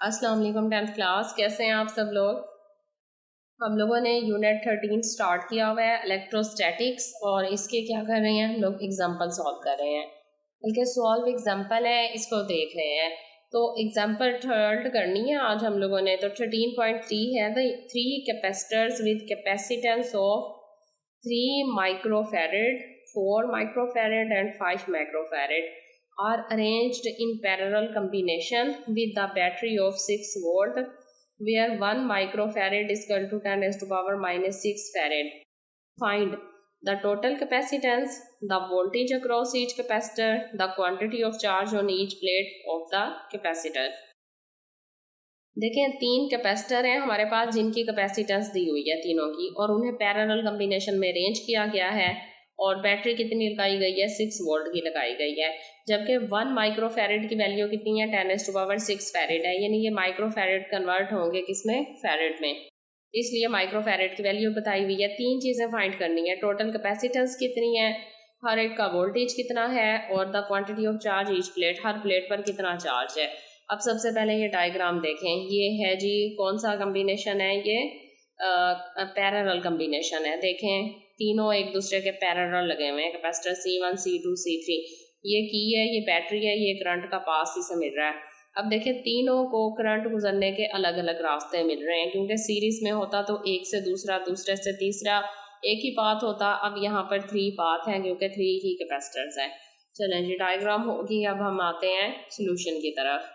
अस्सलाम वालेकुम 10th class, कैसे हैं आप सब लोग। हम लोगों ने यूनिट 13 स्टार्ट किया हुआ है इलेक्ट्रोस्टैटिक्स, और इसके क्या कर रहे हैं, हम लोग एग्जांपल सॉल्व कर रहे हैं, बल्कि सॉल्व एग्जांपल है, इसको देख रहे हैं। तो एग्जांपल थर्ड करनी है आज हम लोगों ने। तो 13.3 है the 3 capacitors with capacitance of 3 microfarad, 4 microfarad and 5 microfarad are arranged in parallel combination with the battery of 6 volt, where 1 microfarad is equal to 10 raised to power minus 6 farad. Find the total capacitance, the voltage across each capacitor, the quantity of charge on each plate of the capacitor. देखें, 3 capacitor हैं हमारे पास जिनकी capacitance दी हुई है तीनों की, और उन्हें पैरेलल कम्बिनेशन में अरेंज किया गया है, और बैटरी कितनी लगाई गई है, 6 वोल्ट की लगाई गई है। जबकि 1 माइक्रोफैरड की वैल्यू कितनी है, 10⁻⁶ फैरड है, यानी ये माइक्रोफैरड कन्वर्ट होंगे किसमें, फैरड में, इसलिए माइक्रोफैरड की वैल्यू बताई हुई है। 3 चीज़ें फाइंड करनी है, टोटल कैपेसिटेंस कितनी है, हर एक का वोल्टेज कितना है, और the quantity of charge each plate, her plate पर कितना चार्ज है। अब सबसे पहले ये डायग्राम देखें, ये है जी कौन सा कम्बिनेशन है, ये पैरेलल कम्बिनेशन है। देखें, तीनों एक दूसरे के पैरेलल लगे हुए हैं, कैपेसिटर C1 C2 C3, ये की है, ये बैटरी है, ये करंट का पास इसे मिल रहा है। अब देखें, तीनों को करंट गुजरने के अलग अलग रास्ते मिल रहे हैं, क्योंकि सीरीज में होता तो एक से दूसरा, दूसरे से तीसरा एक ही पाथ होता। अब यहाँ पर 3 पाथ हैं क्योंकि 3 ही कैपेसिटर्स हैं। चलें जी, डायग्राम होगी, अब हम आते हैं सोल्यूशन की तरफ।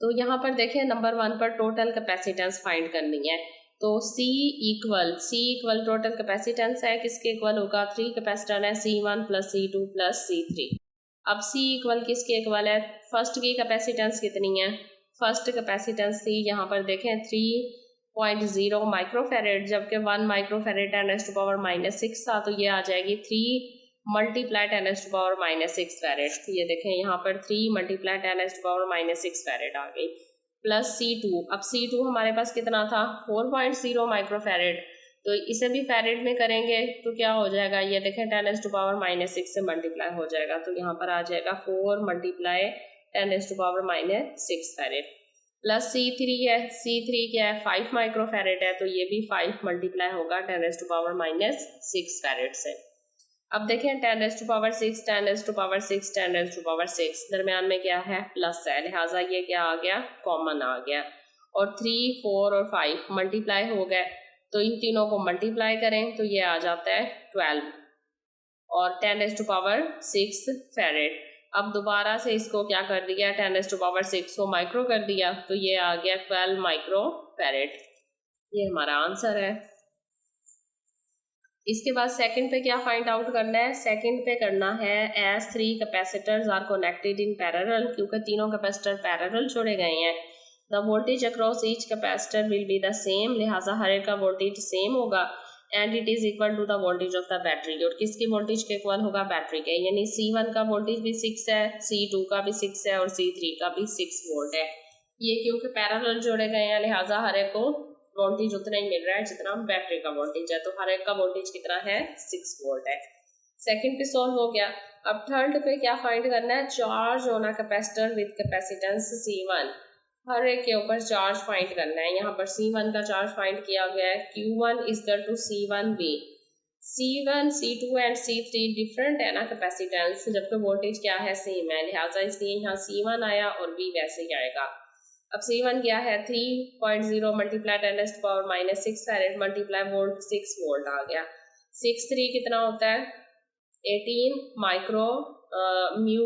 तो यहाँ पर देखें, नंबर 1 पर टोटल कैपेसिटेंस फाइंड करनी है। तो C इक्वल टोटल कैपेसिटेंस है, किसके इक्वल होगा, 3 कैपेसिटर है, C1 plus C2 plus C3। अब C इक्वल किसके इक्वल है, फर्स्ट की कैपेसिटेंस कितनी है, फर्स्ट कैपेसिटेंस C यहाँ पर देखें 3.0 माइक्रोफैरड, जबकि 1 माइक्रोफैरड 10⁻⁻⁶ था, तो ये आ जाएगी 3 मल्टीप्लाई 10⁻⁻⁶ फैरड। ये देखें यहाँ पर 3 मल्टीप्लाई 10⁻⁻⁶ फैरड आ गई, प्लस C2। अब C2 हमारे पास कितना था, 4.0 माइक्रोफैरड, तो इसे भी फैरड में करेंगे तो क्या हो जाएगा, ये देखें 10⁻⁻�6 से मल्टीप्लाई हो जाएगा, तो यहाँ पर आ जाएगा 4 मल्टीप्लाई 10⁻⁻�6 फैरड, प्लस C3 है, C3 क्या है, 5 माइक्रोफैरड है, तो ये भी 5 मल्टीप्लाई होगा 10⁻⁻�6 फैरड से। अब देखें 10⁻⁶, 10⁻⁶, 10⁻⁶, दरम्यान में क्या है, प्लस है, लिहाजा ये क्या आ गया, कॉमन आ गया, और 3, 4 और 5 मल्टीप्लाई हो गए, तो इन तीनों को मल्टीप्लाई करें तो ये आ जाता है 12 और 10⁻⁶ फैरड। अब दोबारा से इसको क्या कर दिया, 10⁻⁶ को माइक्रो कर दिया, तो ये आ गया 12 माइक्रो फैरड। ये हमारा आंसर है। इसके बाद सेकंड पे क्या फाइंड आउट करना है, सेकंड पे करना है as 3 capacitors are connected in parallel, क्योंकि तीनों कैपेसिटर पैरेलल जोड़े गए हैं, the voltage across each capacitor will be the same, लिहाजा हर एक का वोल्टेज सेम होगा, and it is equal to the voltage of the battery, और किसकी वोल्टेज के इक्वल होगा, बैटरी के, यानी C1 का वोल्टेज भी 6 है, C2 का भी 6 है, और C3 का भी 6 वोल्ट है। ये क्योंकि पैरेलल जोड़े गए हैं, लिहाजा हर एक को वोल्टेज उतना ही मिल रहा है जितना बैटरी का वोल्टेज है, तो हर एक का वोल्टेज कितना है, 6 वोल्ट है। सेकंड पे सॉल्व हो गया। अब थर्ड पे क्या फाइंड करना है, charge on a capacitor with capacitance C1, हर एक के ऊपर चार्ज फाइंड करना है। यहाँ पर C1 का चार्ज फाइंड किया गया है, Q1 is equal to C1V। C1, C2 and C3 different है ना कैपेसिटेंस, जबकि वोल्टेज क्या है, सेम है, लिहाजा इसलिए यहाँ C1 आया और B वैसे ही आएगा। अब C1 क्या है, 3.0 multiply 10⁻⁻⁶ farad multiply volt 6 volt आ गया। 6 3 कितना होता है, 18 माइक्रो म्यू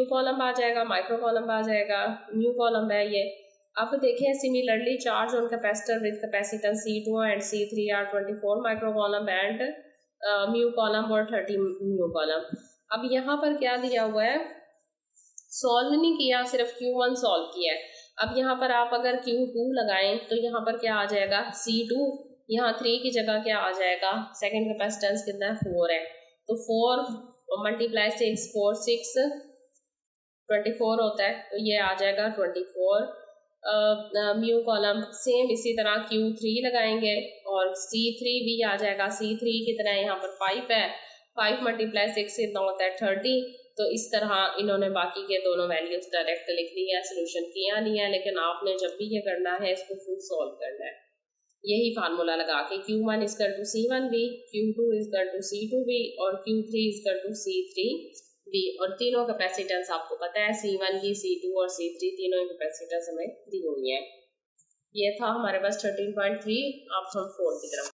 कॉलम आ जाएगा, माइक्रो कॉलम आ जाएगा, म्यू कॉलम है ये। अब देखें, similarly charge on capacitor with capacitance C2 and C3 are 24 micro coulomb and mu coulomb और 30 म्यू कॉलम। अब यहाँ पर क्या दिया हुआ है, सॉल्व नहीं किया, सिर्फ Q1 सॉल्व किया है। अब यहाँ पर आप अगर Q2 लगाएं तो यहाँ पर क्या आ जाएगा, C2, यहाँ 3 की जगह क्या आ जाएगा, सेकंड कैपेसिटेंस कितना है, 4 है, तो 4 मल्टीप्लाई 6, 4 6 24 होता है, तो ये आ जाएगा 24 म्यू कॉलम। सेम इसी तरह Q3 लगाएंगे और C3 भी आ जाएगा, C3 कितना है, यहाँ पर 5 है, 5 मल्टीप्लाई 6 कितना होता है, 30, तो इस तरह इन्होंने बाकी के दोनों वैल्यूज डायरेक्ट लिख ली है, सोल्यूशन किया नहीं है, लेकिन आपने जब भी ये करना है इसको खुद सॉल्व करना है। यही फार्मूला लगा के Q1 is equal to C1B, Q2 is equal to C2B और Q3 is equal to C3B। और तीनों कैपेसिटेंस आपको पता है C1 की, C2 और C3 तीनों कैपेसिटेंस हमें दी हुई है। ये था हमारे पास 13.3। अब हम 4 की तरफ।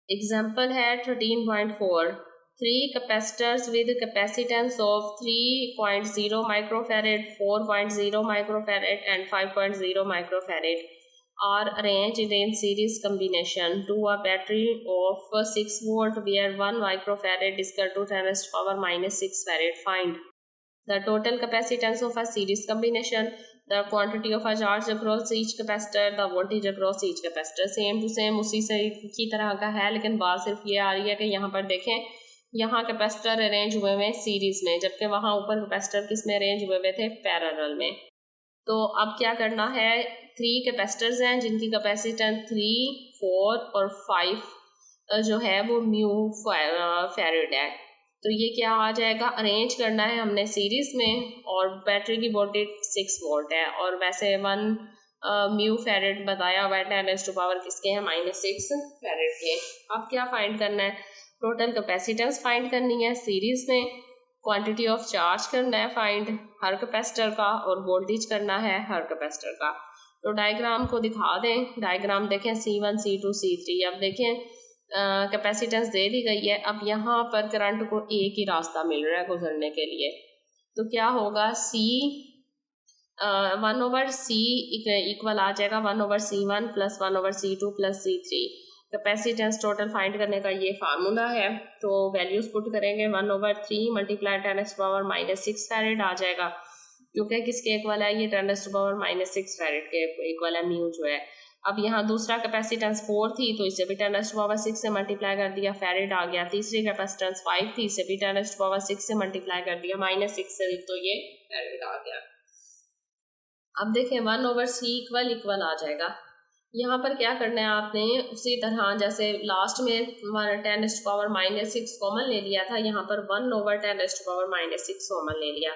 एग्जाम्पल है 13.4। 3 capacitors with capacitance of 3.0 microfarad, 4.0 microfarad and 5.0 microfarad are arranged in series combination to a battery of 6 volt where 1 microfarad is equal to 10 raised to power minus 6 farad. Find the total capacitance of a series combination, the quantity of a charge across each capacitor, the voltage across each capacitor। Same to same उसी से की तरह का है, लेकिन बात सिर्फ ये आ रही है कि यहाँ पर देखें, यहाँ कैपेसिटर अरेंज हुए हुए सीरीज में, जबकि वहाँ ऊपर कैपेसिटर किस में अरेंज हुए हुए थे, पैरेलल में। तो अब क्या करना है, 3 कैपेसिटर्स हैं जिनकी कैपेसिटेंस 3, 4 और 5 जो है वो म्यू फैरेड है। तो ये क्या आ जाएगा, अरेंज करना है हमने सीरीज में, और बैटरी की वोल्टेज 6 वोल्ट है, और वैसे 1 म्यू फैरेड बताया हुआ है, 10 रेज़्ड टू पावर किसके हैं, -6 फैरेड के। अब क्या फाइंड करना है, टोटल कैपेसिटेंस फाइंड करनी है सीरीज में, क्वांटिटी ऑफ चार्ज करना है फाइंड हर कैपेसिटर का, और वोल्टेज करना है हर कैपेसिटर का। तो डायग्राम को दिखा दें, डायग्राम देखें C1 C2 C3। अब देखें कैपेसिटेंस दे दी गई है। अब यहाँ पर करंट को एक ही रास्ता मिल रहा है गुजरने के लिए, तो क्या होगा, C1/C इक्वल आ जाएगा 1/C1 plus 1/C2 plus C3। Capacitance total find करने का ये फार्मूला है। तो वैल्यूज पुट करेंगे, 1/3 multiply 10 raised to power -6 farad आ जाएगा, क्योंकि किसके इक्वल है, ये 10 रेज़्ड टू पावर -6 फैरेड के इक्वल है, म्यू जो है। अब यहाँ दूसरा कैपेसिटेंस 4 थी, तो इसे भी 10 रेज़्ड टू पावर 6 से मल्टीप्लाई कर दिया, फैरेड आ गया। तीसरी कैपेसिटेंस 5 थी, इसे भी 10 रेज़्ड टू पावर 6 से मल्टीप्लाई कर दिया, -6 से, तो ये फैरेड आ गया। अब देखें 1/C इक्वल आ जाएगा। यहाँ पर क्या करना है आपने, उसी तरह जैसे लास्ट में 10 रेज़्ड टू पावर -6 कॉमन ले लिया था, यहाँ पर 1/10 रेज़्ड टू पावर -6 कॉमन ले लिया।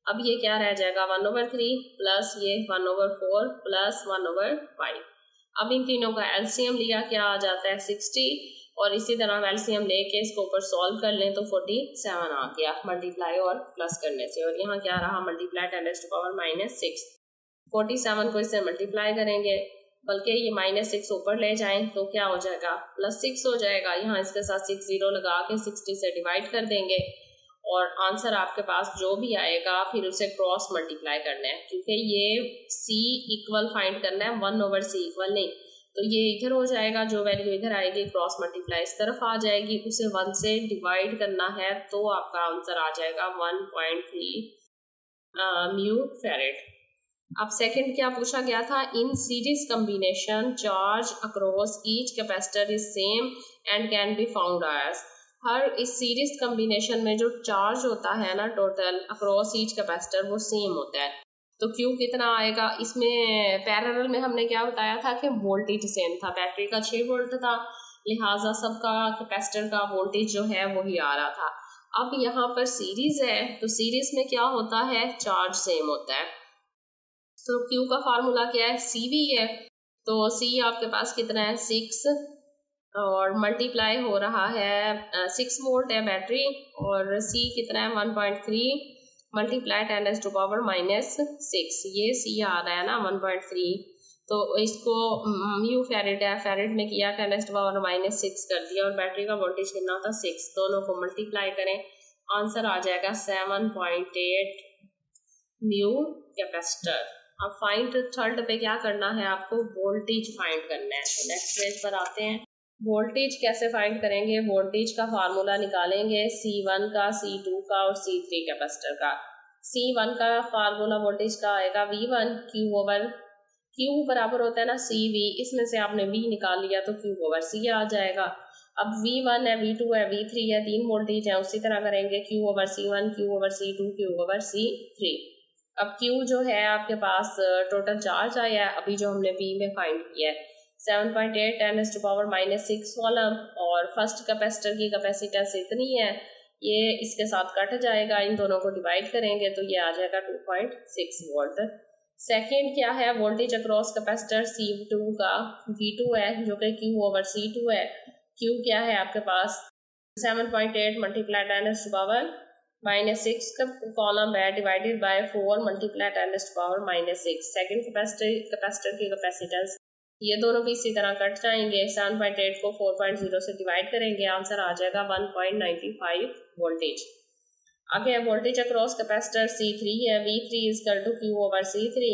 अब ये क्या रह जाएगा, 1/3 प्लस ये 1/4 प्लस 1/5। अब इन तीनों का एलसीएम लिया, क्या आ जाता है, 60, और इसी तरह एलसीएम लेके इसको ऊपर सॉल्व कर लें तो 47 आ गया मल्टीप्लाई और प्लस करने से। और यहाँ क्या रहा, मल्टीप्लाई 10 रेज़्ड टू पावर -6, 47 को इससे मल्टीप्लाई करेंगे, बल्कि ये -6 ऊपर ले जाएं तो क्या हो जाएगा, +6 हो जाएगा। यहाँ इसके साथ 6 0 लगा के 60 से डिवाइड कर देंगे, और आंसर आपके पास जो भी आएगा फिर उसे क्रॉस मल्टीप्लाई करना है, क्योंकि ये C इक्वल फाइंड करना है, 1/C इक्वल नहीं। तो ये इधर हो जाएगा, जो वैल्यू इधर आएगी क्रॉस मल्टीप्लाई इस तरफ आ जाएगी, उसे 1 से डिवाइड करना है, तो आपका आंसर आ जाएगा 1.3 म्यू फैरेड। अब सेकंड क्या पूछा गया था, in series combination charge across each capacitor is same and can be found as. हर इस सीरीज कम्बिनेशन में जो चार्ज होता है ना टोटल अक्रॉस ईच कैपेसिटर वो सेम होता है। तो Q कितना आएगा, इसमें पैरेलल में हमने क्या बताया था कि वोल्टेज सेम था, बैटरी का 6 वोल्ट था, लिहाजा सबका कैपेसिटर का वोल्टेज जो है वही आ रहा था। अब यहाँ पर सीरीज है, तो सीरीज में क्या होता है, चार्ज सेम होता है। तो Q का फार्मूला क्या है, CV है। तो C आपके पास कितना है, 6, और मल्टीप्लाई हो रहा है 6 वोल्ट है बैटरी, और C कितना है 1.3 मल्टीप्लाई 10 रेज़्ड टू पावर -6, ये C आ रहा है ना 1.3। तो इसको म्यू फैरेड है, फैरेड में किया 10 रेज़्ड टू पावर -6 कर दिया, और बैटरी का वोल्टेज कितना होता है 6, दोनों को मल्टीप्लाई करें, आंसर आ जाएगा 7.8 म्यू कैपेसिटर। अब फाइंड थर्ड पे क्या करना है आपको, वोल्टेज फाइंड करना है। तो नेक्स्ट पेज पर आते हैं, वोल्टेज कैसे फाइंड करेंगे, वोल्टेज का फार्मूला निकालेंगे C1 का, C2 का और C3 कैपेसिटर का। C1 का फार्मूला वोल्टेज का आएगा V1 Q बराबर होता है ना CV, इसमें से आपने V निकाल लिया तो Q/C आ जाएगा। अब V1 है, V2 है, V3 है, 3 वोल्टेज है, उसी तरह करेंगे Q/C1 Q/C2 Q/C3। अब Q जो है आपके पास टोटल चार्ज आया है अभी जो हमने P में फाइंड किया है 7.8 10 रेज़्ड टू पावर -6 कॉलम, और फर्स्ट कैपेसिटर की कैपेसिटेंस इतनी है, ये इसके साथ कट जाएगा, इन दोनों को डिवाइड करेंगे तो ये आ जाएगा 2.6 वोल्ट। सेकेंड क्या है, वोल्टेज अक्रॉस कैपेसिटर C2 का V2 है जो कि Q/C2 है। Q क्या है आपके पास 7.8 मल्टीप्लाई 10⁻⁻6 का कॉलम है divided by 4 multiply 10⁻⁻6। Second capacitor की कैपेसिटेंस, ये दोनों भी इसी तरह कट जाएंगे। 7.8 को 4.0 से डिवाइड करेंगे, आंसर आ जाएगा 1.95 वोल्टेज। आगे वोल्टेज अक्रॉस कैपेसिटर C3 है, V3 इक्वल टू Q/C3।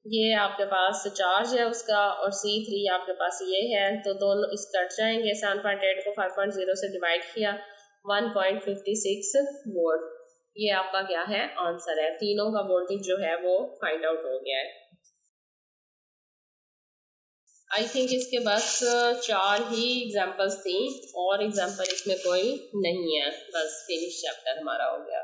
ये आपके पास चार्ज है उसका और C3 आपके पास ये है, तो दोनों इस कट जाएंगे। 7.8 को 5.0 से डिवाइड किया, 1.56 वोल्ट। ये आपका क्या है आंसर है। तीनों का वोल्टेज जो है वो फाइंड आउट हो गया है। आई थिंक इसके बस 4 ही एग्जाम्पल्स थी और एग्जाम्पल इसमें कोई नहीं है, बस फिनिश चैप्टर हमारा हो गया।